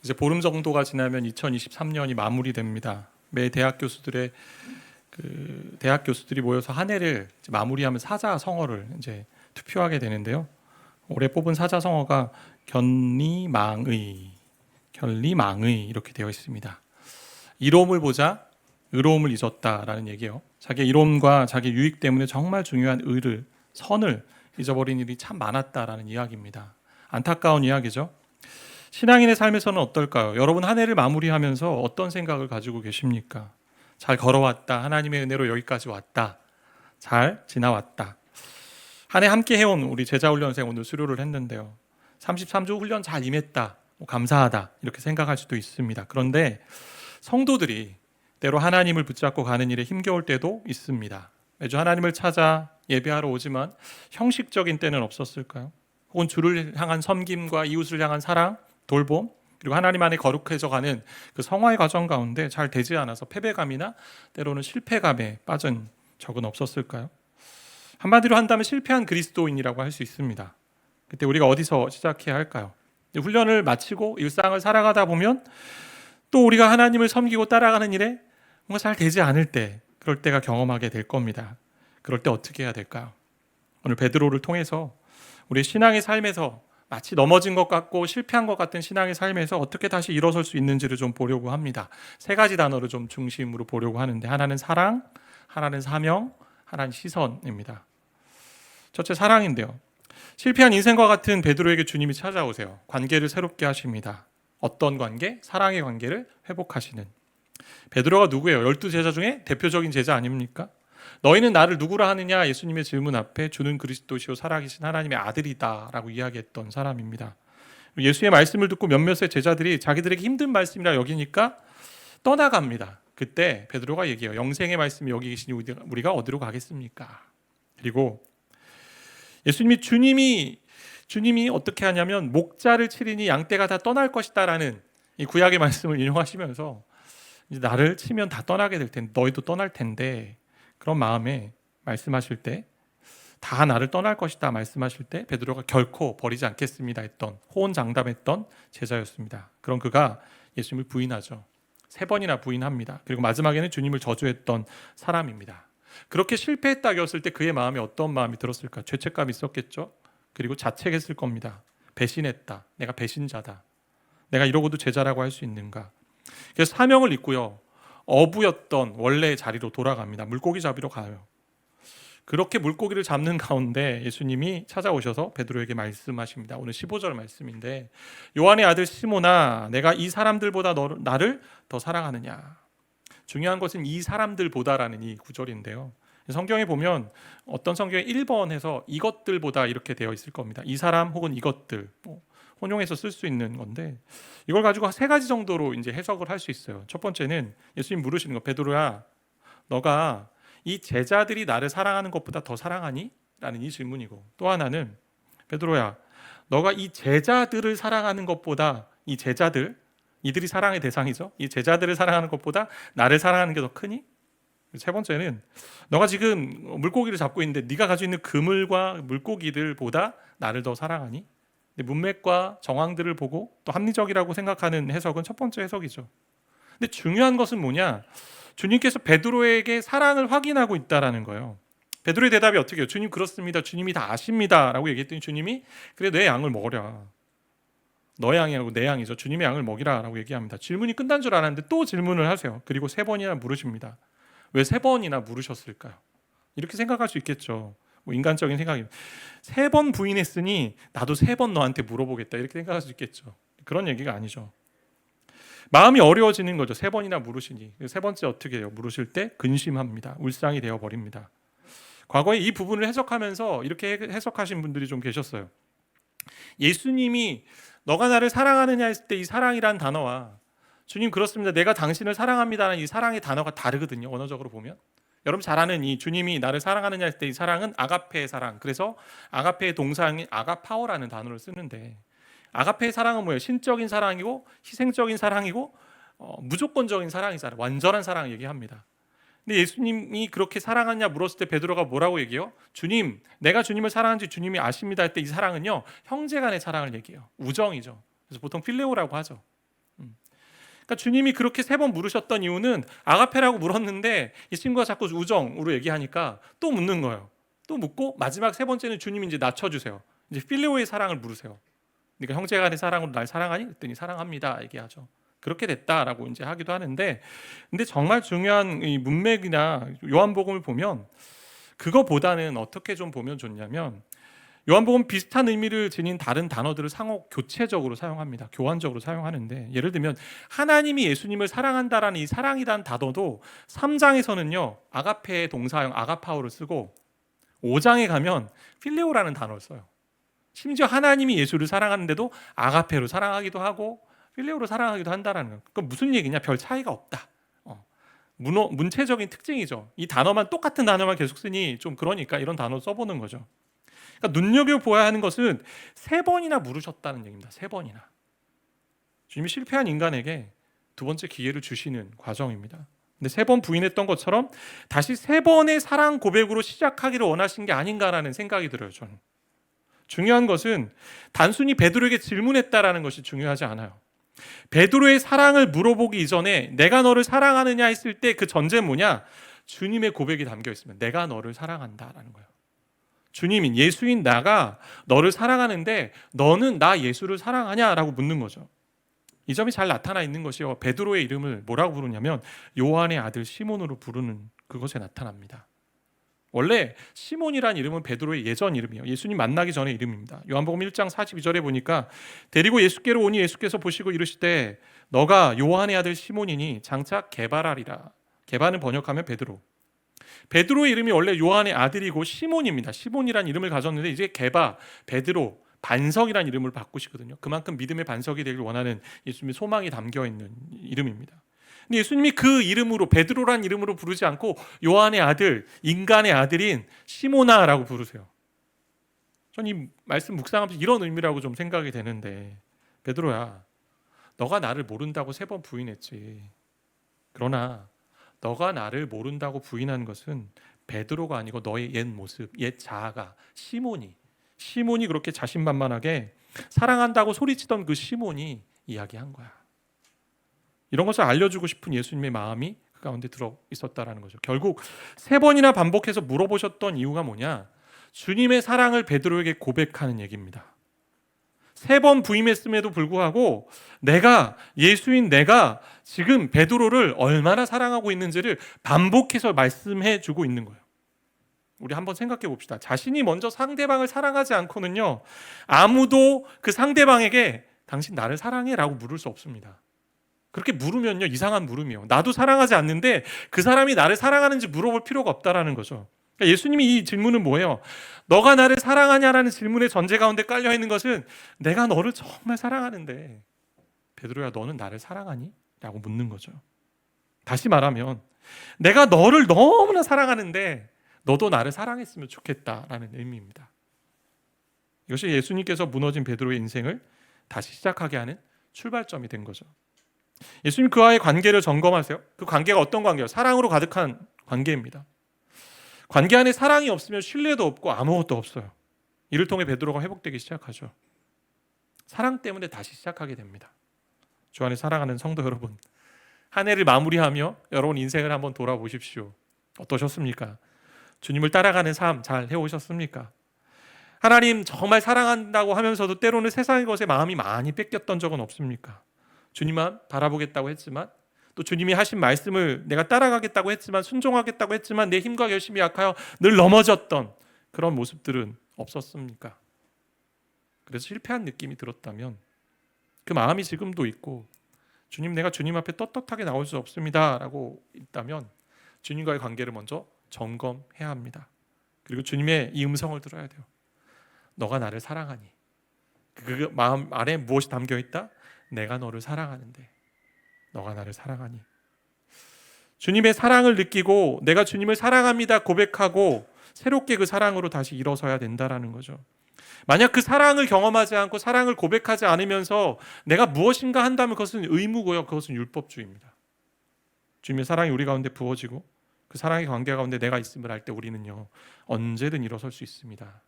이제 보름 정도가 지나면 2023년이 마무리됩니다. 매 대학 교수들의 대학 교수들이 모여서 한 해를 이제 마무리하면 사자성어를 이제 투표하게 되는데요. 올해 뽑은 사자성어가 견리망의 이렇게 되어 있습니다. 이로움을 보자 의로움을 잊었다라는 얘기예요. 자기 이로움과 자기 유익 때문에 정말 중요한 선을 잊어버린 일이 참 많았다라는 이야기입니다. 안타까운 이야기죠. 신앙인의 삶에서는 어떨까요? 여러분 한 해를 마무리하면서 어떤 생각을 가지고 계십니까? 잘 걸어왔다. 하나님의 은혜로 여기까지 왔다. 잘 지나왔다. 한 해 함께 해온 우리 제자훈련생 오늘 수료를 했는데요. 33주 훈련 잘 임했다. 감사하다. 이렇게 생각할 수도 있습니다. 그런데 성도들이 때로 하나님을 붙잡고 가는 일에 힘겨울 때도 있습니다. 매주 하나님을 찾아 예배하러 오지만 형식적인 때는 없었을까요? 혹은 주를 향한 섬김과 이웃을 향한 사랑, 돌봄, 그리고 하나님 안에 거룩해져 가는 그 성화의 과정 가운데 잘 되지 않아서 패배감이나 때로는 실패감에 빠진 적은 없었을까요? 한마디로 한다면 실패한 그리스도인이라고 할 수 있습니다. 그때 우리가 어디서 시작해야 할까요? 훈련을 마치고 일상을 살아가다 보면 또 우리가 하나님을 섬기고 따라가는 일에 뭔가 잘 되지 않을 때, 그럴 때가 경험하게 될 겁니다. 그럴 때 어떻게 해야 될까요? 오늘 베드로를 통해서 우리 신앙의 삶에서 마치 넘어진 것 같고 실패한 것 같은 신앙의 삶에서 어떻게 다시 일어설 수 있는지를 좀 보려고 합니다. 세 가지 단어를 좀 중심으로 보려고 하는데, 하나는 사랑, 하나는 사명, 하나는 시선입니다. 첫째, 사랑인데요. 실패한 인생과 같은 베드로에게 주님이 찾아오세요. 관계를 새롭게 하십니다. 어떤 관계? 사랑의 관계를 회복하시는. 베드로가 누구예요? 12제자 중에 대표적인 제자 아닙니까? 너희는 나를 누구라 하느냐? 예수님의 질문 앞에 주는 그리스도시요 살아계신 하나님의 아들이다 라고 이야기했던 사람입니다. 예수의 말씀을 듣고 몇몇의 제자들이 자기들에게 힘든 말씀이라 여기니까 떠나갑니다. 그때 베드로가 얘기해요. 영생의 말씀이 여기 계시니 우리가 어디로 가겠습니까? 그리고 주님이 어떻게 하냐면 목자를 치리니 양떼가 다 떠날 것이다 라는 이 구약의 말씀을 인용하시면서 이제 나를 치면 다 떠나게 될 텐데 너희도 떠날 텐데, 그런 마음에 말씀하실 때 다 나를 떠날 것이다 말씀하실 때 베드로가 결코 버리지 않겠습니다 했던, 호언장담했던 제자였습니다. 그럼 그가 예수님을 부인하죠. 3번이나 부인합니다. 그리고 마지막에는 주님을 저주했던 사람입니다. 그렇게 실패했다 겼을 때 그의 마음에 어떤 마음이 들었을까? 죄책감이 있었겠죠. 그리고 자책했을 겁니다. 배신했다. 내가 배신자다. 내가 이러고도 제자라고 할 수 있는가? 그래서 사명을 잊고요. 어부였던 원래의 자리로 돌아갑니다. 물고기 잡으러 가요. 그렇게 물고기를 잡는 가운데 예수님이 찾아오셔서 베드로에게 말씀하십니다. 오늘 15절 말씀인데, 요한의 아들 시몬아, 내가 이 사람들보다 나를 더 사랑하느냐? 중요한 것은 이 사람들보다라는 이 구절인데요. 성경에 보면 어떤 성경에 1번 해서 이것들보다 이렇게 되어 있을 겁니다. 이 사람 혹은 이것들, 혼용해서 쓸 수 있는 건데, 이걸 가지고 3가지 정도로 이제 해석을 할 수 있어요. 첫 번째는 예수님 물으시는 거, 베드로야, 너가 이 제자들이 나를 사랑하는 것보다 더 사랑하니? 라는 이 질문이고, 또 하나는 베드로야, 너가 이 제자들을 사랑하는 것보다, 이 제자들, 이들이 사랑의 대상이죠. 이 제자들을 사랑하는 것보다 나를 사랑하는 게 더 크니? 세 번째는 너가 지금 물고기를 잡고 있는데 네가 가지고 있는 그물과 물고기들보다 나를 더 사랑하니? 문맥과 정황들을 보고 또 합리적이라고 생각하는 해석은 첫 번째 해석이죠. 근데 중요한 것은 뭐냐? 주님께서 베드로에게 사랑을 확인하고 있다라는 거예요. 베드로의 대답이 어떻게 해요? 주님 그렇습니다. 주님이 다 아십니다. 라고 얘기했더니 주님이 그래 내 양을 먹으라. 너의 양이 아니고 내 양이죠. 주님의 양을 먹이라 라고 얘기합니다. 질문이 끝난 줄 알았는데 또 질문을 하세요. 그리고 3번이나 물으십니다. 왜 3번이나 물으셨을까요? 이렇게 생각할 수 있겠죠. 인간적인 생각입니다. 3번 부인했으니 나도 3번 너한테 물어보겠다 이렇게 생각할 수 있겠죠. 그런 얘기가 아니죠. 마음이 어려워지는 거죠. 3번이나 물으시니. 3번째 어떻게 해요? 물으실 때 근심합니다. 울상이 되어버립니다. 과거에 이 부분을 해석하면서 이렇게 해석하신 분들이 좀 계셨어요. 예수님이 너가 나를 사랑하느냐 했을 때 이 사랑이란 단어와 주님 그렇습니다. 내가 당신을 사랑합니다라는 이 사랑의 단어가 다르거든요. 언어적으로 보면. 여러분 잘 아는 이 주님이 나를 사랑하느냐 했을 때 이 사랑은 아가페의 사랑. 그래서 아가페의 동사인 아가파오라는 단어를 쓰는데, 아가페의 사랑은 뭐예요? 신적인 사랑이고 희생적인 사랑이고 무조건적인 사랑이잖아요. 완전한 사랑을 얘기합니다. 근데 예수님이 그렇게 사랑하냐 물었을 때 베드로가 뭐라고 얘기해요? 주님, 내가 주님을 사랑하는지 주님이 아십니다 할 때 이 사랑은요 형제간의 사랑을 얘기해요. 우정이죠. 그래서 보통 필레오라고 하죠. 그러니까 주님이 그렇게 3번 물으셨던 이유는 아가페라고 물었는데 이 친구가 자꾸 우정으로 얘기하니까 또 묻는 거예요. 또 묻고 마지막 3번째는 주님이 이제 낮춰주세요. 이제 필레오의 사랑을 물으세요. 그러니까 형제간의 사랑으로 날 사랑하니? 그랬더니 사랑합니다 얘기하죠. 그렇게 됐다라고 이제 하기도 하는데, 근데 정말 중요한 이 문맥이나 요한복음을 보면 그거보다는 어떻게 좀 보면 좋냐면, 요한복음 비슷한 의미를 지닌 다른 단어들을 상호 교체적으로 사용합니다. 교환적으로 사용하는데, 예를 들면 하나님이 예수님을 사랑한다라는 이 사랑이라는 단어도 3장에서는요 아가페의 동사형 아가파오를 쓰고 5장에 가면 필레오라는 단어를 써요. 심지어 하나님이 예수를 사랑하는데도 아가페로 사랑하기도 하고 필레오로 사랑하기도 한다라는 거예요. 그건 무슨 얘기냐? 별 차이가 없다. 문체적인 특징이죠. 이 단어만, 똑같은 단어만 계속 쓰니 좀 그러니까 이런 단어 써보는 거죠. 그러니까 눈여겨보아야 하는 것은 3번이나 물으셨다는 얘기입니다. 3번이나. 주님이 실패한 인간에게 2번째 기회를 주시는 과정입니다. 근데 3번 부인했던 것처럼 다시 3번의 사랑 고백으로 시작하기를 원하신 게 아닌가라는 생각이 들어요. 저는. 중요한 것은 단순히 베드로에게 질문했다라는 것이 중요하지 않아요. 베드로의 사랑을 물어보기 이전에 내가 너를 사랑하느냐 했을 때 그 전제는 뭐냐? 주님의 고백이 담겨 있으면 내가 너를 사랑한다라는 거예요. 주님인 예수인 나가 너를 사랑하는데 너는 나 예수를 사랑하냐라고 묻는 거죠. 이 점이 잘 나타나 있는 것이요, 베드로의 이름을 뭐라고 부르냐면 요한의 아들 시몬으로 부르는 그것에 나타납니다. 원래 시몬이란 이름은 베드로의 예전 이름이에요. 예수님 만나기 전의 이름입니다. 요한복음 1장 42절에 보니까 데리고 예수께로 오니 예수께서 보시고 이르시되 너가 요한의 아들 시몬이니 장차 게바라리라. 게바는 번역하면 베드로. 베드로의 이름이 원래 요한의 아들이고 시몬입니다. 시몬이란 이름을 가졌는데 이제 게바, 베드로, 반석이란 이름을 바꾸시거든요. 그만큼 믿음의 반석이 되길 원하는 예수님의 소망이 담겨 있는 이름입니다. 근데 예수님이 그 이름으로, 베드로란 이름으로 부르지 않고 요한의 아들, 인간의 아들인 시모나라고 부르세요. 전 이 말씀 묵상하면서 이런 의미라고 좀 생각이 되는데, 베드로야, 너가 나를 모른다고 3번 부인했지. 그러나 너가 나를 모른다고 부인한 것은 베드로가 아니고 너의 옛 모습, 옛 자아가 시몬이 그렇게 자신만만하게 사랑한다고 소리치던 그 시몬이 이야기한 거야. 이런 것을 알려주고 싶은 예수님의 마음이 그 가운데 들어 있었다라는 거죠. 결국 3번이나 반복해서 물어보셨던 이유가 뭐냐? 주님의 사랑을 베드로에게 고백하는 얘기입니다. 3번 부임했음에도 불구하고 예수인 내가 지금 베드로를 얼마나 사랑하고 있는지를 반복해서 말씀해 주고 있는 거예요. 우리 한번 생각해 봅시다. 자신이 먼저 상대방을 사랑하지 않고는요, 아무도 그 상대방에게 당신 나를 사랑해? 라고 물을 수 없습니다. 그렇게 물으면요, 이상한 물음이에요. 나도 사랑하지 않는데 그 사람이 나를 사랑하는지 물어볼 필요가 없다라는 거죠. 그러니까 예수님이 이 질문은 뭐예요? 너가 나를 사랑하냐라는 질문의 전제 가운데 깔려 있는 것은 내가 너를 정말 사랑하는데 베드로야, 너는 나를 사랑하니? 라고 묻는 거죠. 다시 말하면 내가 너를 너무나 사랑하는데 너도 나를 사랑했으면 좋겠다라는 의미입니다. 이것이 예수님께서 무너진 베드로의 인생을 다시 시작하게 하는 출발점이 된 거죠. 예수님 그와의 관계를 점검하세요. 그 관계가 어떤 관계예요? 사랑으로 가득한 관계입니다. 관계 안에 사랑이 없으면 신뢰도 없고 아무것도 없어요. 이를 통해 베드로가 회복되기 시작하죠. 사랑 때문에 다시 시작하게 됩니다. 주 안에 사랑하는 성도 여러분, 한 해를 마무리하며 여러분 인생을 한번 돌아보십시오. 어떠셨습니까? 주님을 따라가는 삶 잘 해오셨습니까? 하나님 정말 사랑한다고 하면서도 때로는 세상의 것에 마음이 많이 뺏겼던 적은 없습니까? 주님만 바라보겠다고 했지만, 또 주님이 하신 말씀을 내가 따라가겠다고 했지만, 순종하겠다고 했지만 내 힘과 결심이 약하여 늘 넘어졌던 그런 모습들은 없었습니까? 그래서 실패한 느낌이 들었다면 그 마음이 지금도 있고, 주님 내가 주님 앞에 떳떳하게 나올 수 없습니다 라고 있다면 주님과의 관계를 먼저 점검해야 합니다. 그리고 주님의 이 음성을 들어야 돼요. 너가 나를 사랑하니. 그 마음 안에 무엇이 담겨 있다? 내가 너를 사랑하는데 너가 나를 사랑하니. 주님의 사랑을 느끼고 내가 주님을 사랑합니다 고백하고 새롭게 그 사랑으로 다시 일어서야 된다라는 거죠. 만약 그 사랑을 경험하지 않고 사랑을 고백하지 않으면서 내가 무엇인가 한다면 그것은 의무고요. 그것은 율법주의입니다. 주님의 사랑이 우리 가운데 부어지고 그 사랑의 관계 가운데 내가 있음을 알 때 우리는요, 언제든 일어설 수 있습니다.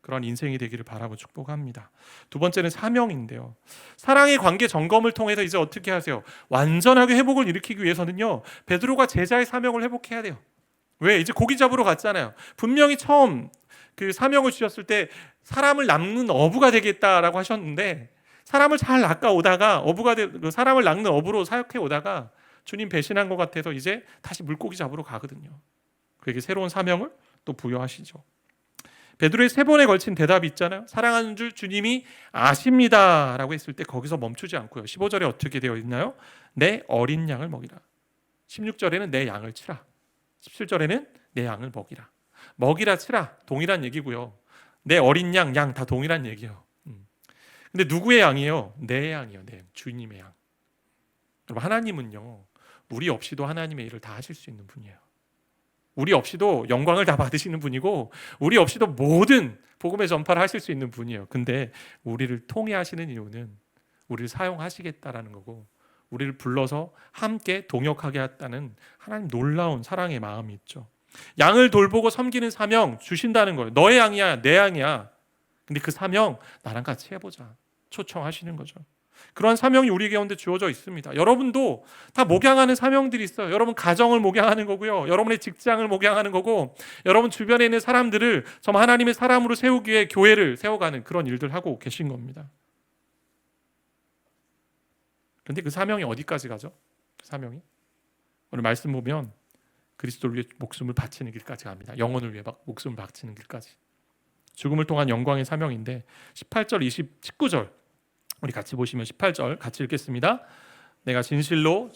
그런 인생이 되기를 바라고 축복합니다. 두 번째는 사명인데요. 사랑의 관계 점검을 통해서 이제 어떻게 하세요? 완전하게 회복을 일으키기 위해서는요, 베드로가 제자의 사명을 회복해야 돼요. 왜? 이제 고기 잡으러 갔잖아요. 분명히 처음 그 사명을 주셨을 때 사람을 낚는 어부가 되겠다라고 하셨는데, 사람을 잘 낚아오다가 사람을 낚는 어부로 사역해 오다가 주님 배신한 것 같아서 이제 다시 물고기 잡으러 가거든요. 그에게 새로운 사명을 또 부여하시죠. 베드로의 세 번에 걸친 대답이 있잖아요. 사랑하는 줄 주님이 아십니다 라고 했을 때 거기서 멈추지 않고요, 15절에 어떻게 되어 있나요? 내 어린 양을 먹이라. 16절에는 내 양을 치라. 17절에는 내 양을 먹이라. 먹이라 치라 동일한 얘기고요. 내 어린 양 다 동일한 얘기예요. 근데 누구의 양이에요? 내 양이요. 내 양. 주님의 양. 여러분, 하나님은요, 우리 없이도 하나님의 일을 다 하실 수 있는 분이에요. 우리 없이도 영광을 다 받으시는 분이고, 우리 없이도 모든 복음의 전파를 하실 수 있는 분이에요. 근데 우리를 통해 하시는 이유는 우리를 사용하시겠다라는 거고, 우리를 불러서 함께 동역하게 했다는 하나님 놀라운 사랑의 마음이 있죠. 양을 돌보고 섬기는 사명 주신다는 거예요. 너의 양이야, 내 양이야. 근데 그 사명 나랑 같이 해보자 초청하시는 거죠. 그러한 사명이 우리 가운데 주어져 있습니다. 여러분도 다 목양하는 사명들이 있어요. 여러분 가정을 목양하는 거고요, 여러분의 직장을 목양하는 거고, 여러분 주변에 있는 사람들을 정말 하나님의 사람으로 세우기 위해 교회를 세워가는 그런 일들 하고 계신 겁니다. 그런데 그 사명이 어디까지 가죠? 그 사명이 오늘 말씀 보면 그리스도를 위해 목숨을 바치는 길까지 갑니다. 영혼을 위해 목숨을 바치는 길까지. 죽음을 통한 영광의 사명인데 18절, 19절 우리 같이 보시면 18절 같이 읽겠습니다. 내가 진실로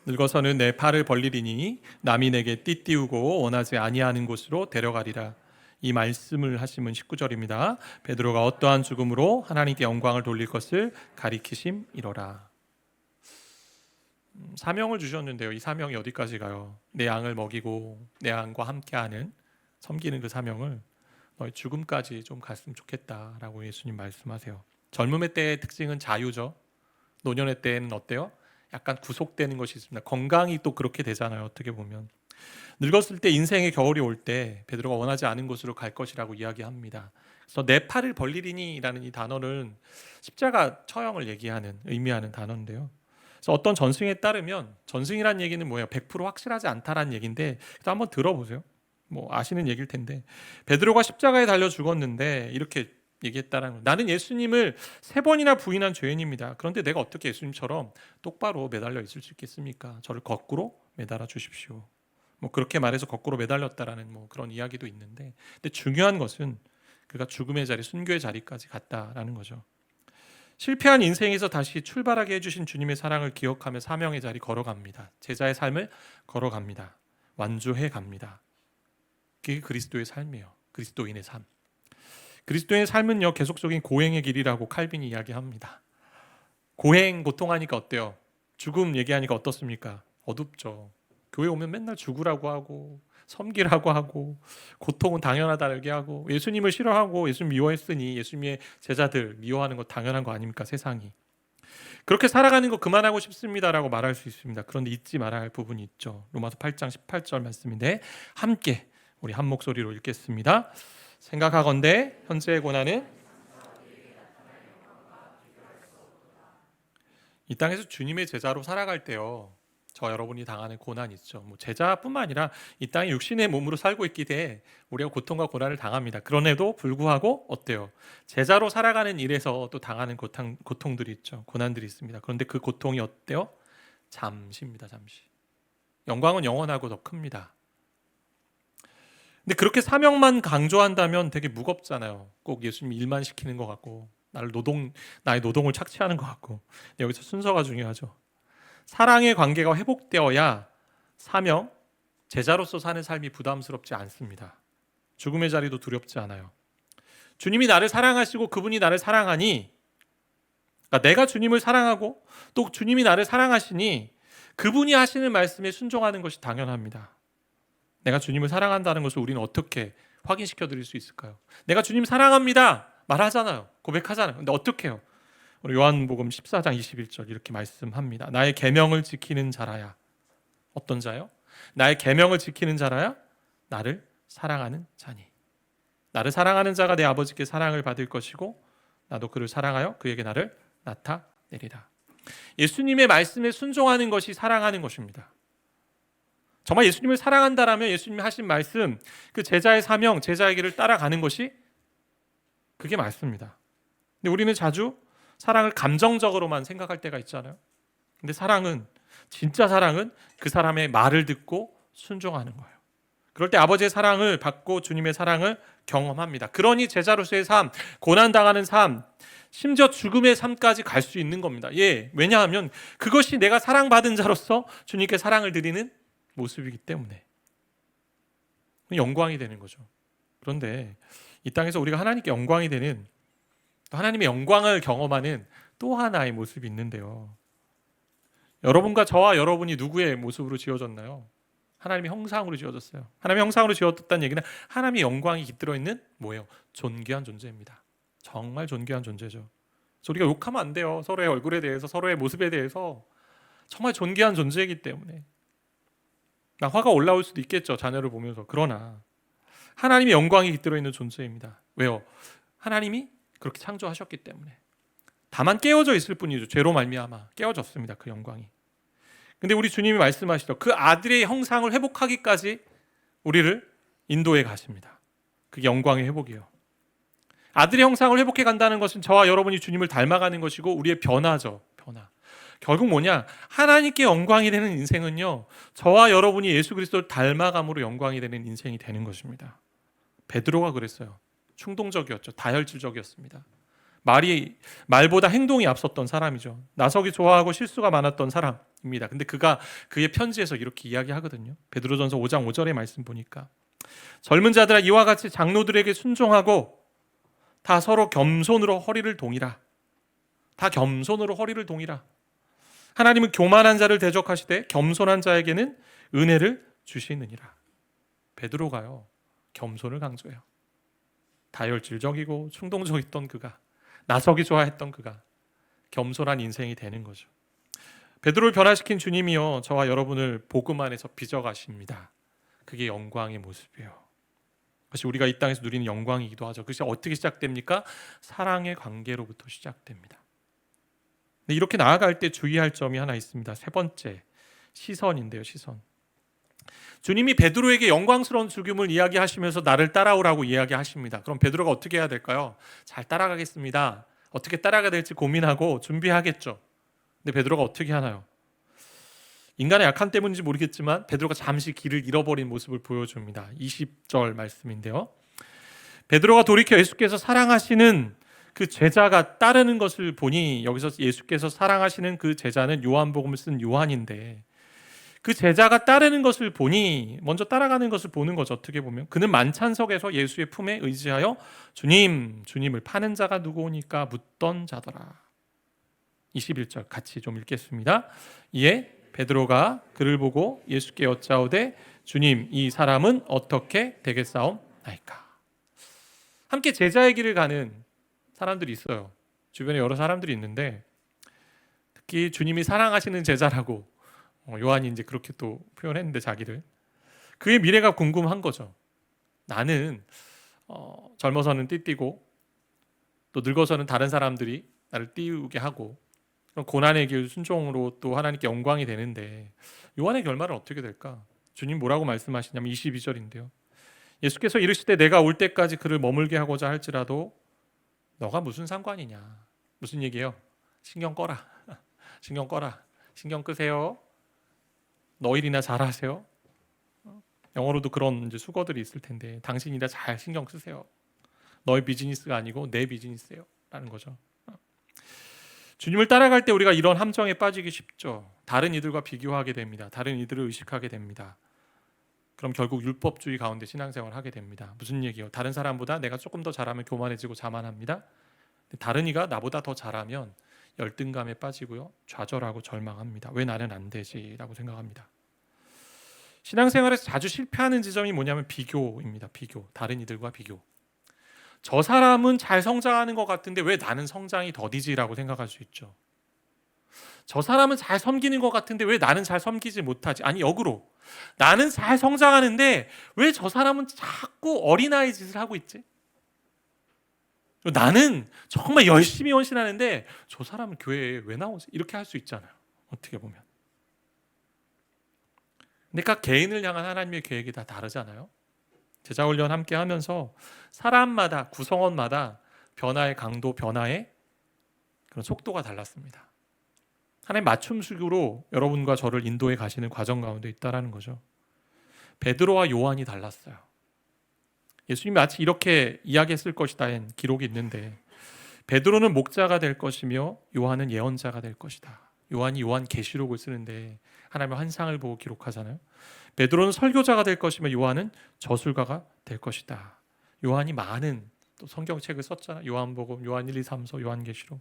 늙어서는 내 팔을 벌리리니 남이 내게 띠띠우고 원하지 아니하는 곳으로 데려가리라. 이 말씀을 하시면 19절입니다. 베드로가 어떠한 죽음으로 하나님께 영광을 돌릴 것을 가리키심이로라. 사명을 주셨는데요, 이 사명이 어디까지 가요? 내 양을 먹이고 내 양과 함께하는 섬기는 그 사명을 너의 죽음까지 좀 갔으면 좋겠다라고 예수님 말씀하세요. 젊음의 때의 특징은 자유죠. 노년의 때에는 어때요? 약간 구속되는 것이 있습니다. 건강이 또 그렇게 되잖아요, 어떻게 보면. 늙었을 때 인생의 겨울이 올 때 베드로가 원하지 않은 곳으로 갈 것이라고 이야기합니다. 그래서 내 팔을 벌리리니라는 이 단어는 십자가 처형을 의미하는 단어인데요. 그래서 어떤 전승에 따르면, 전승이란 얘기는 뭐예요? 100% 확실하지 않다라는 얘기인데, 한번 들어보세요. 뭐 아시는 얘기일 텐데, 베드로가 십자가에 달려 죽었는데 이렇게 얘기했다라는 거예요. 나는 예수님을 3번이나 부인한 죄인입니다. 그런데 내가 어떻게 예수님처럼 똑바로 매달려 있을 수 있겠습니까? 저를 거꾸로 매달아 주십시오. 뭐 그렇게 말해서 거꾸로 매달렸다라는 뭐 그런 이야기도 있는데, 근데 중요한 것은 그가 죽음의 자리, 순교의 자리까지 갔다라는 거죠. 실패한 인생에서 다시 출발하게 해주신 주님의 사랑을 기억하며 사명의 자리 걸어갑니다. 제자의 삶을 걸어갑니다. 완주해 갑니다. 그게 그리스도의 삶이에요. 그리스도인의 삶. 그리스도의 삶은요, 계속적인 고행의 길이라고 칼빈이 이야기합니다. 고통하니까 어때요? 죽음 얘기하니까 어떻습니까? 어둡죠. 교회 오면 맨날 죽으라고 하고 섬기라고 하고 고통은 당연하다고 하고 예수님을 싫어하고 예수님 미워했으니 예수님의 제자들 미워하는 거 당연한 거 아닙니까? 세상이. 그렇게 살아가는 거 그만하고 싶습니다라고 말할 수 있습니다. 그런데 잊지 말아야 할 부분이 있죠. 로마서 8장 18절 말씀인데 함께 우리 한 목소리로 읽겠습니다. 생각하건대 현재의 고난은 이 땅에서 주님의 제자로 살아갈 때요, 저 여러분이 당하는 고난이 있죠. 뭐 제자뿐만 아니라 이 땅에 육신의 몸으로 살고 있기 때문에 우리가 고통과 고난을 당합니다. 그럼에도 불구하고 어때요? 제자로 살아가는 일에서 또 당하는 고통들이 있죠. 고난들이 있습니다. 그런데 그 고통이 어때요? 잠시입니다. 잠시. 영광은 영원하고 더 큽니다. 근데 그렇게 사명만 강조한다면 되게 무겁잖아요. 꼭 예수님 일만 시키는 것 같고 나의 노동을 착취하는 것 같고. 여기서 순서가 중요하죠. 사랑의 관계가 회복되어야 사명, 제자로서 사는 삶이 부담스럽지 않습니다. 죽음의 자리도 두렵지 않아요. 주님이 나를 사랑하시고 그분이 나를 사랑하니, 그러니까 내가 주님을 사랑하고 또 주님이 나를 사랑하시니 그분이 하시는 말씀에 순종하는 것이 당연합니다. 내가 주님을 사랑한다는 것을 우리는 어떻게 확인시켜 드릴 수 있을까요? 내가 주님 사랑합니다 말하잖아요. 고백하잖아요. 근데 어떻게 해요? 우리 요한복음 14장 21절 이렇게 말씀합니다. 나의 계명을 지키는 자라야. 어떤 자요? 나의 계명을 지키는 자라야 나를 사랑하는 자니. 나를 사랑하는 자가 내 아버지께 사랑을 받을 것이고 나도 그를 사랑하여 그에게 나를 나타내리라. 예수님의 말씀에 순종하는 것이 사랑하는 것입니다. 정말 예수님을 사랑한다라면 예수님이 하신 말씀, 그 제자의 사명, 제자의 길을 따라가는 것이 그게 맞습니다. 근데 우리는 자주 사랑을 감정적으로만 생각할 때가 있잖아요. 근데 진짜 사랑은 그 사람의 말을 듣고 순종하는 거예요. 그럴 때 아버지의 사랑을 받고 주님의 사랑을 경험합니다. 그러니 제자로서의 삶, 고난당하는 삶, 심지어 죽음의 삶까지 갈 수 있는 겁니다. 왜냐하면 그것이 내가 사랑받은 자로서 주님께 사랑을 드리는 모습이기 때문에 영광이 되는 거죠. 그런데 이 땅에서 우리가 하나님께 영광이 되는, 또 하나님의 영광을 경험하는 또 하나의 모습이 있는데요. 여러분과 저와 여러분이 누구의 모습으로 지어졌나요? 하나님의 형상으로 지어졌어요. 하나님의 형상으로 지어졌다는 얘기는 하나님의 영광이 깃들어 있는 뭐예요? 존귀한 존재입니다. 정말 존귀한 존재죠. 그래서 우리가 욕하면 안 돼요. 서로의 얼굴에 대해서, 서로의 모습에 대해서. 정말 존귀한 존재이기 때문에. 화가 올라올 수도 있겠죠, 자녀를 보면서. 그러나 하나님의 영광이 깃들어 있는 존재입니다. 왜요? 하나님이 그렇게 창조하셨기 때문에. 다만 깨어져 있을 뿐이죠. 죄로 말미암아 깨어졌습니다, 그 영광이. 근데 우리 주님이 말씀하시죠. 그 아들의 형상을 회복하기까지 우리를 인도해 가십니다. 그게 영광의 회복이에요. 아들의 형상을 회복해 간다는 것은 저와 여러분이 주님을 닮아가는 것이고 우리의 변화죠. 변화. 결국 뭐냐? 하나님께 영광이 되는 인생은요, 저와 여러분이 예수 그리스도를 닮아감으로 영광이 되는 인생이 되는 것입니다. 베드로가 그랬어요. 충동적이었죠. 다혈질적이었습니다. 말보다 행동이 앞섰던 사람이죠. 나서기 좋아하고 실수가 많았던 사람입니다. 근데 그가 그의 편지에서 이렇게 이야기하거든요. 베드로전서 5장 5절의 말씀 보니까, 젊은 자들아 이와 같이 장로들에게 순종하고 다 서로 겸손으로 허리를 동이라. 다 겸손으로 허리를 동이라. 하나님은 교만한 자를 대적하시되 겸손한 자에게는 은혜를 주시느니라. 베드로가요, 겸손을 강조해요. 다혈질적이고 충동적이었던 그가, 나서기 좋아했던 그가 겸손한 인생이 되는 거죠. 베드로를 변화시킨 주님이요, 저와 여러분을 복음 안에서 빚어가십니다. 그게 영광의 모습이에요. 그것이 우리가 이 땅에서 누리는 영광이기도 하죠. 그것이 어떻게 시작됩니까? 사랑의 관계로부터 시작됩니다. 근데 이렇게 나아갈 때 주의할 점이 하나 있습니다. 세 번째, 시선인데요. 시선. 주님이 베드로에게 영광스러운 죽음을 이야기하시면서 나를 따라오라고 이야기하십니다. 그럼 베드로가 어떻게 해야 될까요? 잘 따라가겠습니다. 어떻게 따라가야 될지 고민하고 준비하겠죠. 근데 베드로가 어떻게 하나요? 인간의 약함 때문인지 모르겠지만 베드로가 잠시 길을 잃어버린 모습을 보여줍니다. 20절 말씀인데요. 베드로가 돌이켜 예수께서 사랑하시는 그 제자가 따르는 것을 보니, 여기서 예수께서 사랑하시는 그 제자는 요한복음을 쓴 요한인데, 그 제자가 따르는 것을 보니, 먼저 따라가는 것을 보는 거죠. 어떻게 보면 그는 만찬석에서 예수의 품에 의지하여 주님을 파는 자가 누구오니까 묻던 자더라. 21절 같이 좀 읽겠습니다. 이에 베드로가 그를 보고 예수께 여짜오되 주님, 이 사람은 어떻게 되겠사옵나이까? 함께 제자의 길을 가는 사람들이 있어요. 주변에 여러 사람들이 있는데, 특히 주님이 사랑하시는 제자라고 요한이 이제 그렇게 또 표현했는데, 자기를, 그의 미래가 궁금한 거죠. 나는 젊어서는 띠띠고 또 늙어서는 다른 사람들이 나를 띄우게 하고, 그럼 고난의 길 순종으로 또 하나님께 영광이 되는데 요한의 결말은 어떻게 될까? 주님 뭐라고 말씀하시냐면 22절인데요. 예수께서 이르시되 내가 올 때까지 그를 머물게 하고자 할지라도 너가 무슨 상관이냐? 무슨 얘기예요? 신경 꺼라. 신경 꺼라. 신경 끄세요. 너 일이나 잘하세요. 영어로도 그런 이제 수거들이 있을 텐데, 당신이나 잘 신경 쓰세요. 너의 비즈니스가 아니고 내 비즈니스예요. 라는 거죠. 주님을 따라갈 때 우리가 이런 함정에 빠지기 쉽죠. 다른 이들과 비교하게 됩니다. 다른 이들을 의식하게 됩니다. 그럼 결국 율법주의 가운데 신앙생활을 하게 됩니다. 무슨 얘기예요? 다른 사람보다 내가 조금 더 잘하면 교만해지고 자만합니다. 다른 이가 나보다 더 잘하면 열등감에 빠지고요, 좌절하고 절망합니다. 왜 나는 안 되지? 라고 생각합니다. 신앙생활에서 자주 실패하는 지점이 뭐냐면 비교입니다. 비교. 다른 이들과 비교. 저 사람은 잘 성장하는 것 같은데 왜 나는 성장이 더디지라고 생각할 수 있죠. 저 사람은 잘 섬기는 것 같은데 왜 나는 잘 섬기지 못하지? 아니, 역으로 나는 잘 성장하는데 왜 저 사람은 자꾸 어린아이 짓을 하고 있지? 나는 정말 열심히 헌신하는데 저 사람은 교회에 왜 나오지? 이렇게 할 수 있잖아요. 어떻게 보면. 그러니까 개인을 향한 하나님의 계획이 다 다르잖아요. 제자훈련 함께 하면서 사람마다, 구성원마다 변화의 강도, 변화의 그런 속도가 달랐습니다. 하나님 맞춤식으로 여러분과 저를 인도해 가시는 과정 가운데 있다라는 거죠. 베드로와 요한이 달랐어요. 예수님이 마치 이렇게 이야기했을 것이다는 기록이 있는데, 베드로는 목자가 될 것이며 요한은 예언자가 될 것이다. 요한이 요한계시록을 쓰는데 하나님의 환상을 보고 기록하잖아요. 베드로는 설교자가 될 것이며 요한은 저술가가 될 것이다. 요한이 많은 또 성경책을 썼잖아요. 요한복음, 요한 1, 2, 3서, 요한계시록.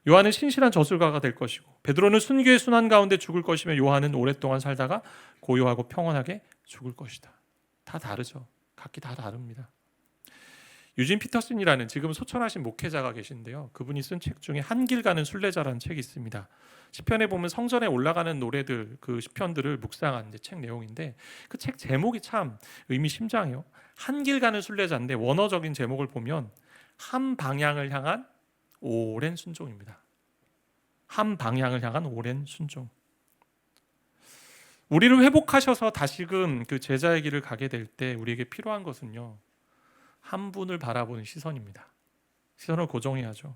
요한은 신실한 저술가가 될 것이고, 베드로는 순교의 순환 가운데 죽을 것이며 요한은 오랫동안 살다가 고요하고 평온하게 죽을 것이다. 다 다르죠. 각기 다 다릅니다. 유진 피터슨이라는 지금 소천하신 목회자가 계신데요. 그분이 쓴 책 중에 한길 가는 순례자라는 책이 있습니다. 시편에 보면 성전에 올라가는 노래들, 그 시편들을 묵상한 책 내용인데, 그 책 제목이 참 의미심장해요. 한길 가는 순례자인데 원어적인 제목을 보면 한 방향을 향한 오랜 순종입니다. 한 방향을 향한 오랜 순종. 우리를 회복하셔서 다시금 그 제자의 길을 가게 될 때 우리에게 필요한 것은요, 한 분을 바라보는 시선입니다. 시선을 고정해야죠.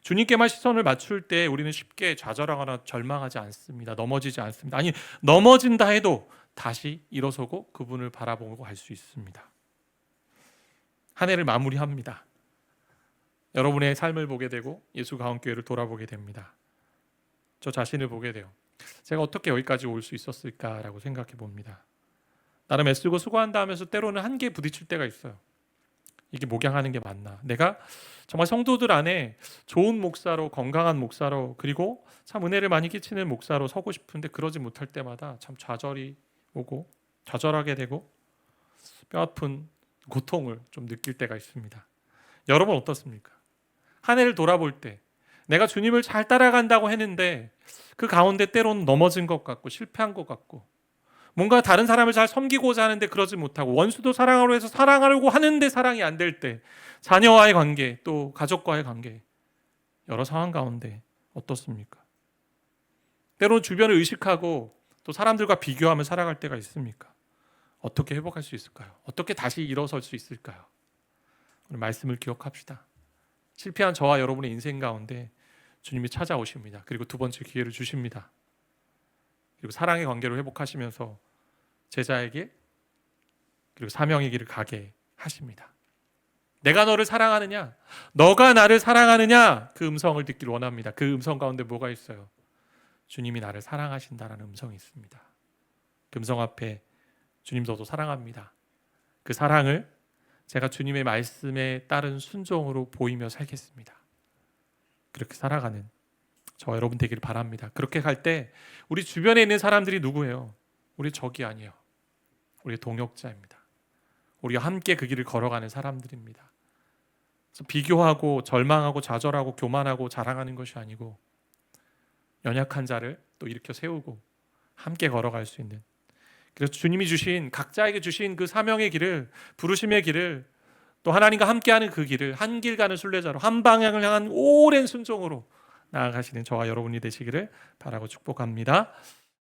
주님께만 시선을 맞출 때 우리는 쉽게 좌절하거나 절망하지 않습니다. 넘어지지 않습니다. 아니, 넘어진다 해도 다시 일어서고 그분을 바라보고 갈 수 있습니다. 한 해를 마무리합니다. 여러분의 삶을 보게 되고 예수 가운교회를 돌아보게 됩니다. 저 자신을 보게 돼요. 제가 어떻게 여기까지 올 수 있었을까라고 생각해 봅니다. 나름 애쓰고 수고한다 하면서 때로는 한계에 부딪힐 때가 있어요. 이게 목양하는 게 맞나? 내가 정말 성도들 안에 좋은 목사로, 건강한 목사로, 그리고 참 은혜를 많이 끼치는 목사로 서고 싶은데 그러지 못할 때마다 참 좌절이 오고 좌절하게 되고 뼈아픈 고통을 좀 느낄 때가 있습니다. 여러분 어떻습니까? 한 해를 돌아볼 때 내가 주님을 잘 따라간다고 했는데 그 가운데 때로는 넘어진 것 같고 실패한 것 같고, 뭔가 다른 사람을 잘 섬기고자 하는데 그러지 못하고, 원수도 사랑하려 해서 사랑하려고 하는데 사랑이 안 될 때, 자녀와의 관계, 또 가족과의 관계, 여러 상황 가운데 어떻습니까? 때로는 주변을 의식하고 또 사람들과 비교하며 살아갈 때가 있습니까? 어떻게 회복할 수 있을까요? 어떻게 다시 일어설 수 있을까요? 오늘 말씀을 기억합시다. 실패한 저와 여러분의 인생 가운데 주님이 찾아오십니다. 그리고 두 번째 기회를 주십니다. 그리고 사랑의 관계로 회복하시면서 제자의 길, 그리고 사명의 길을 가게 하십니다. 내가 너를 사랑하느냐? 너가 나를 사랑하느냐? 그 음성을 듣기를 원합니다. 그 음성 가운데 뭐가 있어요? 주님이 나를 사랑하신다라는 음성이 있습니다. 그 음성 앞에 주님 저도 사랑합니다. 그 사랑을 제가 주님의 말씀에 따른 순종으로 보이며 살겠습니다. 그렇게 살아가는 저 여러분 되기를 바랍니다. 그렇게 갈 때 우리 주변에 있는 사람들이 누구예요? 우리 적이 아니에요. 우리 동역자입니다. 우리가 함께 그 길을 걸어가는 사람들입니다. 그래서 비교하고 절망하고 좌절하고 교만하고 자랑하는 것이 아니고, 연약한 자를 또 일으켜 세우고 함께 걸어갈 수 있는, 그래서 주님이 주신, 각자에게 주신 그 사명의 길을, 부르심의 길을, 또 하나님과 함께하는 그 길을 한 길 가는 순례자로, 한 방향을 향한 오랜 순종으로 나아가시는 저와 여러분이 되시기를 바라고 축복합니다.